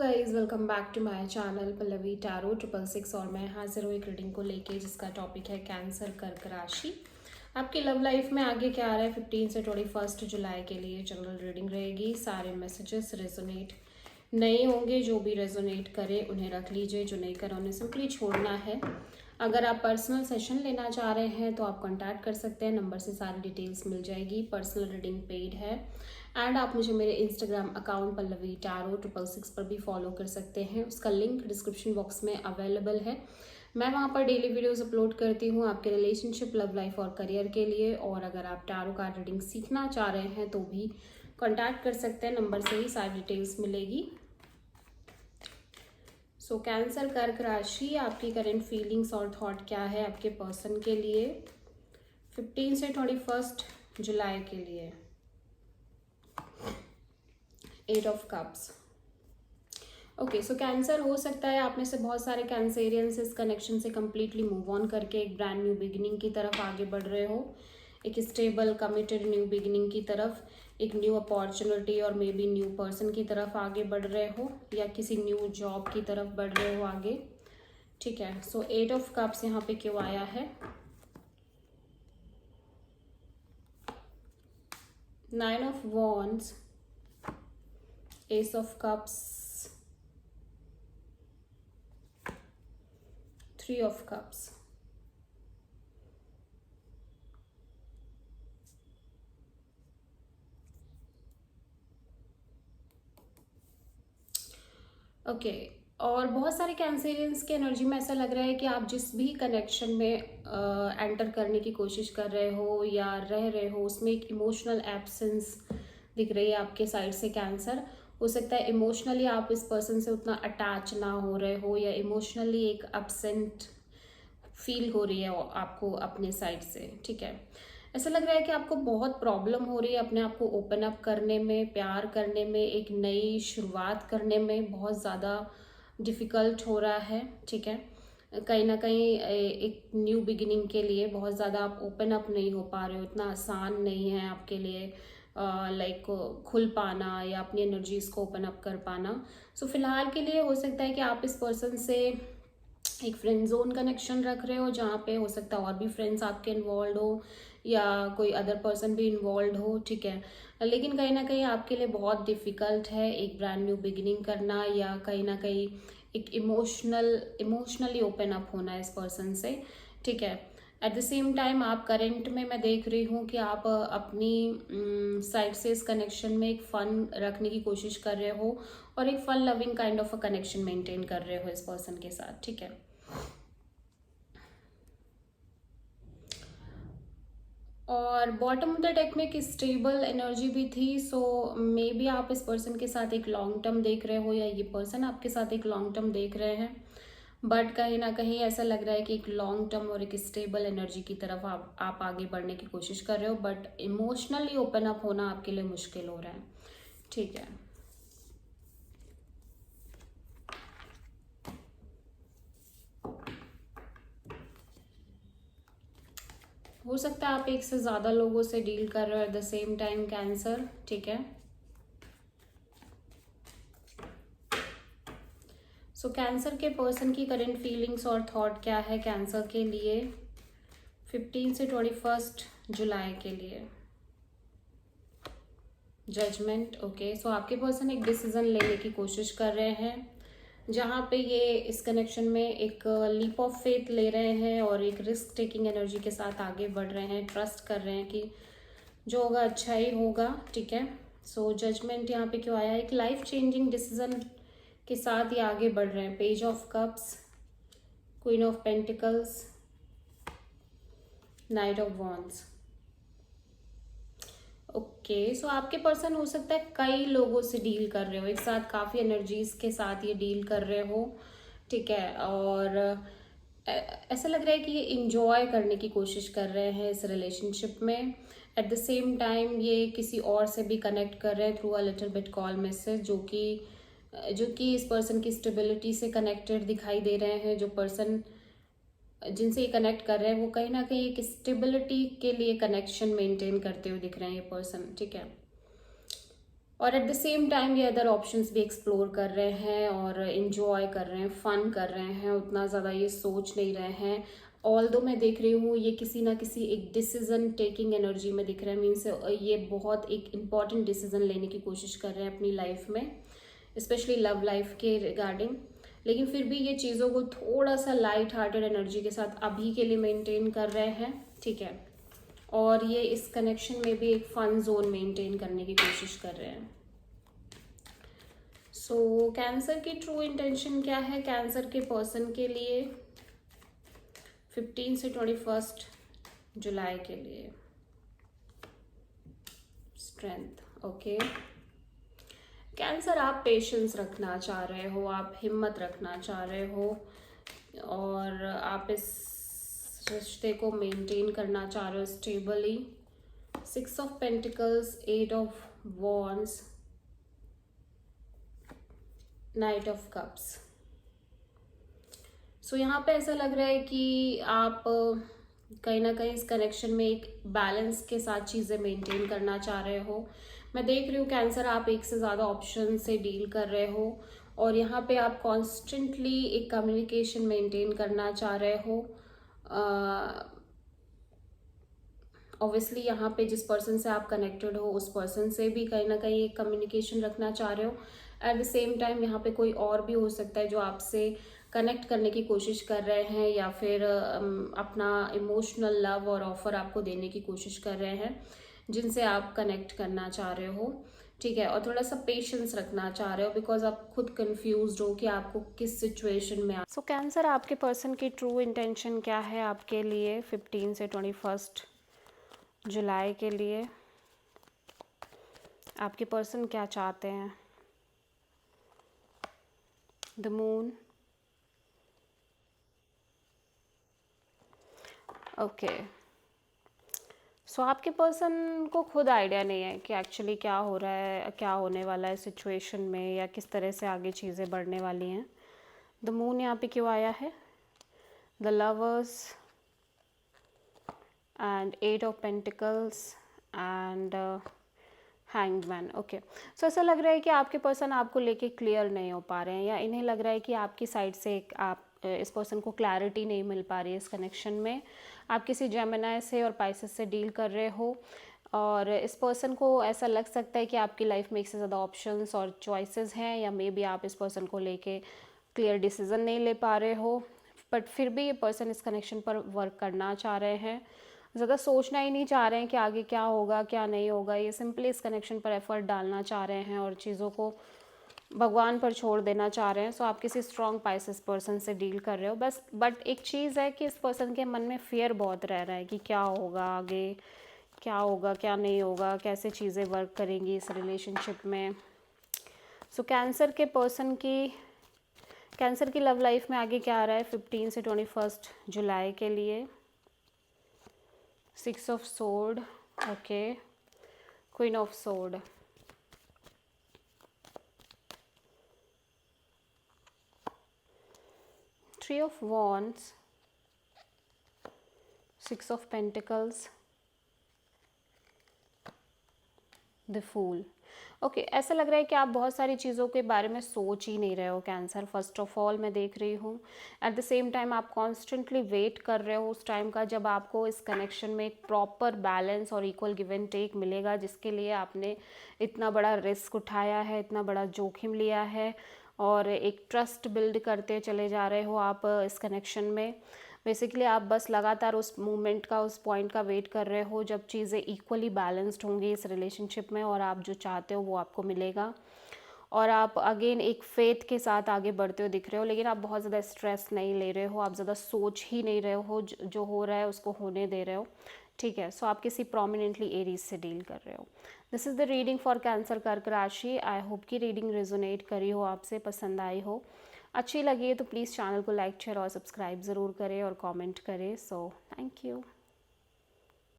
Guys, welcome back to my channel Pallavi tarot 666 और मैं हाजिर हूँ एक रीडिंग को लेके जिसका टॉपिक है कैंसर कर्क राशि। आपकी लव लाइफ में आगे क्या आ रहा है 15 से 21 जुलाई के लिए जनरल रीडिंग रहेगी। सारे मैसेजेस रेजोनेट नहीं होंगे, जो भी रेजोनेट करे उन्हें रख लीजिए, जो नहीं करे उन्हें सिंपली छोड़ना है। अगर आप पर्सनल सेशन लेना चाह रहे हैं तो आप कॉन्टैक्ट कर सकते हैं, नंबर से सारी डिटेल्स मिल जाएगी। पर्सनल रीडिंग पेड है एंड आप मुझे मेरे इंस्टाग्राम अकाउंट पल्लवी टैरो 666 पर भी फॉलो कर सकते हैं। उसका लिंक डिस्क्रिप्शन बॉक्स में अवेलेबल है। मैं वहाँ पर डेली वीडियोस अपलोड करती हूँ आपके रिलेशनशिप, लव लाइफ और करियर के लिए। और अगर आप टैरो कार्ड रीडिंग सीखना चाह रहे हैं तो भी कॉन्टैक्ट कर सकते हैं, नंबर से ही सारी डिटेल्स मिलेगी। सो कैंसर कर्क राशि, आपकी करंट फीलिंग्स और थॉट क्या है आपके पर्सन के लिए 15 से 21 जुलाई के लिए। 8 of cups. Okay, so cancer हो सकता है आप में से बहुत सारे कैंसेरियंस इस कनेक्शन से कम्प्लीटली मूव ऑन करके एक ब्रांड न्यू बिगिनिंग की तरफ आगे बढ़ रहे हो, एक स्टेबल कमिटेड न्यू बिगिनिंग की तरफ, एक न्यू अपॉर्चुनिटी और मे बी न्यू पर्सन की तरफ आगे बढ़ रहे हो, या किसी न्यू जॉब की तरफ बढ़ रहे हो आगे। ठीक है, सो 8 ऑफ कप्स यहाँ पे क्यों आया है? 9 of wands, S of cups, 3 of cups. Okay, और बहुत सारे कैंसेरियंस की एनर्जी में ऐसा लग रहा है कि आप जिस भी कनेक्शन में एंटर करने की कोशिश कर रहे हो या रह रहे हो उसमें एक इमोशनल एब्सेंस दिख रही है आपके साइड से। कैंसर हो सकता है इमोशनली आप इस पर्सन से उतना अटैच ना हो रहे हो, या इमोशनली एक अपसेंट फील हो रही है आपको अपने साइड से। ठीक है, ऐसा लग रहा है कि आपको बहुत प्रॉब्लम हो रही है अपने आप को ओपन अप करने में, प्यार करने में, एक नई शुरुआत करने में बहुत ज़्यादा डिफ़िकल्ट हो रहा है। ठीक है, कहीं ना कहीं एक न्यू बिगिनिंग के लिए बहुत ज़्यादा आप ओपन अप नहीं हो पा रहे हो, इतना आसान नहीं है आपके लिए लाइक खुल पाना या अपनी एनर्जीज को ओपन अप कर पाना। सो फिलहाल के लिए हो सकता है कि आप इस पर्सन से एक फ्रेंड जोन कनेक्शन रख रहे हो, जहाँ पे हो सकता है और भी फ्रेंड्स आपके इन्वॉल्व हो या कोई अदर पर्सन भी इन्वॉल्व हो। ठीक है, लेकिन कहीं ना कहीं आपके लिए बहुत डिफिकल्ट है एक ब्रांड न्यू बिगिनिंग करना, या कहीं ना कहीं एक इमोशनली ओपन अप होना इस पर्सन से। ठीक है, एट द सेम टाइम आप करेंट में मैं देख रही हूँ कि आप अपनी साइड से इस कनेक्शन में एक फन रखने की कोशिश कर रहे हो और एक fun loving kind of a connection maintain कर रहे हो इस पर्सन के साथ। ठीक है, और बॉटम ऑफ द डेक में एक स्टेबल एनर्जी भी थी। सो मे बी आप इस पर्सन के साथ एक लॉन्ग टर्म देख रहे हो या ये पर्सन आपके साथ एक लॉन्ग टर्म देख रहे हैं, बट कहीं ना कहीं ऐसा लग रहा है कि एक लॉन्ग टर्म और एक स्टेबल एनर्जी की तरफ आप आगे बढ़ने की कोशिश कर रहे हो, बट इमोशनली ओपन अप होना आपके लिए मुश्किल हो रहा है। ठीक है, हो सकता है आप एक से ज़्यादा लोगों से डील कर रहे हो at the same time cancer. ठीक है, सो कैंसर के पर्सन की करंट फीलिंग्स और थॉट क्या है कैंसर के लिए 15 से 21 जुलाई के लिए। जजमेंट। ओके, सो आपके पर्सन एक डिसीजन लेने की कोशिश कर रहे हैं, जहाँ पे ये इस कनेक्शन में एक लीप ऑफ फेथ ले रहे हैं और एक रिस्क टेकिंग एनर्जी के साथ आगे बढ़ रहे हैं, ट्रस्ट कर रहे हैं कि जो होगा अच्छा ही होगा। ठीक है, सो जजमेंट यहाँ पे क्यों आया? एक लाइफ चेंजिंग डिसीजन के साथ ये आगे बढ़ रहे हैं। Page of cups, queen of pentacles, knight of wands. Okay, so आपके पर्सन हो सकता है कई लोगों से डील कर रहे हो एक साथ, काफ़ी एनर्जीज के साथ ये डील कर रहे हो। ठीक है, और ऐसा लग रहा है कि ये इंजॉय करने की कोशिश कर रहे हैं इस रिलेशनशिप में। एट द सेम टाइम ये किसी और से भी कनेक्ट कर रहे हैं through a little bit call message, जो कि इस पर्सन की स्टेबिलिटी से कनेक्टेड दिखाई दे रहे हैं। जो पर्सन जिनसे ये कनेक्ट कर रहे हैं वो कहीं ना कहीं एक स्टेबिलिटी के लिए कनेक्शन मेंटेन करते हुए दिख रहे हैं ये पर्सन। ठीक है, और एट द सेम टाइम ये अदर ऑप्शंस भी एक्सप्लोर कर रहे हैं और इन्जॉय कर रहे हैं, फन कर रहे हैं, उतना ज़्यादा ये सोच नहीं रहे हैं। ऑल्दो मैं देख रही हूँ ये किसी ना किसी एक डिसीजन टेकिंग एनर्जी में दिख रहे हैं, मीन्स ये बहुत एक इम्पॉर्टेंट डिसीजन लेने की कोशिश कर रहे हैं अपनी लाइफ में, स्पेशली लव लाइफ के रिगार्डिंग। लेकिन फिर भी ये चीज़ों को थोड़ा सा लाइट हार्टेड एनर्जी के साथ अभी के लिए मेंटेन कर रहे हैं, ठीक है। और ये इस कनेक्शन में भी एक फन जोन मेंटेन करने की कोशिश कर रहे हैं। सो कैंसर की ट्रू इंटेंशन क्या है कैंसर के पर्सन के लिए 15 से 21 जुलाई के लिए? Strength, okay. कैंसर, आप पेशेंस रखना चाह रहे हो, आप हिम्मत रखना चाह रहे हो, और आप इस रिश्ते को मेंटेन करना चाह रहे हो stably. 6 of pentacles, 8 of wands, knight of cups. So यहाँ पे ऐसा लग रहा है कि आप कहीं ना कहीं इस कनेक्शन में एक बैलेंस के साथ चीज़ें मेंटेन करना चाह रहे हो। मैं देख रही हूँ कैंसर, आप एक से ज़्यादा ऑप्शन से डील कर रहे हो, और यहाँ पे आप कॉन्स्टेंटली एक कम्युनिकेशन मेंटेन करना चाह रहे हो। ऑब्वियसली यहाँ पे जिस पर्सन से आप कनेक्टेड हो उस पर्सन से भी कहीं ना कहीं एक कम्युनिकेशन रखना चाह रहे हो। एट द सेम टाइम यहाँ पे कोई और भी हो सकता है जो आपसे कनेक्ट करने की कोशिश कर रहे हैं, या फिर अपना इमोशनल लव और ऑफर आपको देने की कोशिश कर रहे हैं, जिनसे आप कनेक्ट करना चाह रहे हो, ठीक है। और थोड़ा सा पेशेंस रखना चाह रहे हो बिकॉज आप खुद कंफ्यूज्ड हो कि आपको किस सिचुएशन में। सो कैंसर, आपके पर्सन की ट्रू इंटेंशन क्या है आपके लिए 15 से 21 जुलाई के लिए? आपके पर्सन क्या चाहते हैं? The moon, okay. सो आपके पर्सन को खुद आइडिया नहीं है कि एक्चुअली क्या हो रहा है, क्या होने वाला है सिचुएशन में, या किस तरह से आगे चीज़ें बढ़ने वाली हैं। द मून यहाँ पे क्यों आया है? The lovers and 8 of pentacles and hangman, okay. So ऐसा लग रहा है कि आपके पर्सन आपको लेके क्लियर नहीं हो पा रहे हैं, या इन्हें लग रहा है कि आपकी साइड से आप इस पर्सन को क्लैरिटी नहीं मिल पा रही है इस कनेक्शन में। आप किसी जेमिनी से और पाइसेस से डील कर रहे हो, और इस पर्सन को ऐसा लग सकता है कि आपकी लाइफ में एक से ज़्यादा ऑप्शंस और चॉइसेस हैं, या मे बी आप इस पर्सन को लेके क्लियर डिसीजन नहीं ले पा रहे हो, बट फिर भी ये पर्सन इस कनेक्शन पर वर्क करना चाह रहे हैं। ज़्यादा सोचना ही नहीं चाह रहे हैं कि आगे क्या होगा क्या नहीं होगा, ये सिंपली इस कनेक्शन पर एफर्ट डालना चाह रहे हैं और चीज़ों को भगवान पर छोड़ देना चाह रहे हैं। सो आप किसी स्ट्रॉन्ग पाइसेस पर्सन से डील कर रहे हो बस, बट एक चीज़ है कि इस पर्सन के मन में फियर बहुत रह रहा है कि क्या होगा आगे, क्या होगा क्या नहीं होगा, कैसे चीज़ें वर्क करेंगी इस रिलेशनशिप में। सो कैंसर की लव लाइफ में आगे क्या आ रहा है 15 से 21 जुलाई के लिए? 6 of sword, okay. Queen of sword, three of wands, 6 of pentacles, the fool, okay. ऐसा लग रहा है कि आप बहुत सारी चीज़ों के बारे में सोच ही नहीं रहे हो कैंसर। फर्स्ट ऑफ ऑल मैं देख रही हूँ एट द सेम टाइम आप कॉन्स्टेंटली वेट कर रहे हो उस टाइम का जब आपको इस कनेक्शन में एक प्रॉपर बैलेंस और इक्वल गिव एंड टेक मिलेगा, जिसके लिए आपने इतना बड़ा रिस्क उठाया है, इतना बड़ा जोखिम लिया है, और एक ट्रस्ट बिल्ड करते चले जा रहे हो आप इस कनेक्शन में। बेसिकली आप बस लगातार उस मोमेंट का, उस पॉइंट का वेट कर रहे हो जब चीज़ें इक्वली बैलेंस्ड होंगी इस रिलेशनशिप में, और आप जो चाहते हो वो आपको मिलेगा। और आप अगेन एक फेथ के साथ आगे बढ़ते हो दिख रहे हो, लेकिन आप बहुत ज़्यादा स्ट्रेस नहीं ले रहे हो, आप ज़्यादा सोच ही नहीं रहे हो, जो हो रहा है उसको होने दे रहे हो, ठीक है। सो आप किसी प्रोमिनेंटली एरीज से डील कर रहे हो। This is the reading for cancer कर्क राशि। आई होप कि रीडिंग रेजोनेट करी हो, आपसे पसंद आई हो, अच्छी लगी है तो प्लीज़ चैनल को लाइक शेयर और सब्सक्राइब ज़रूर करें और कमेंट करें। So thank you.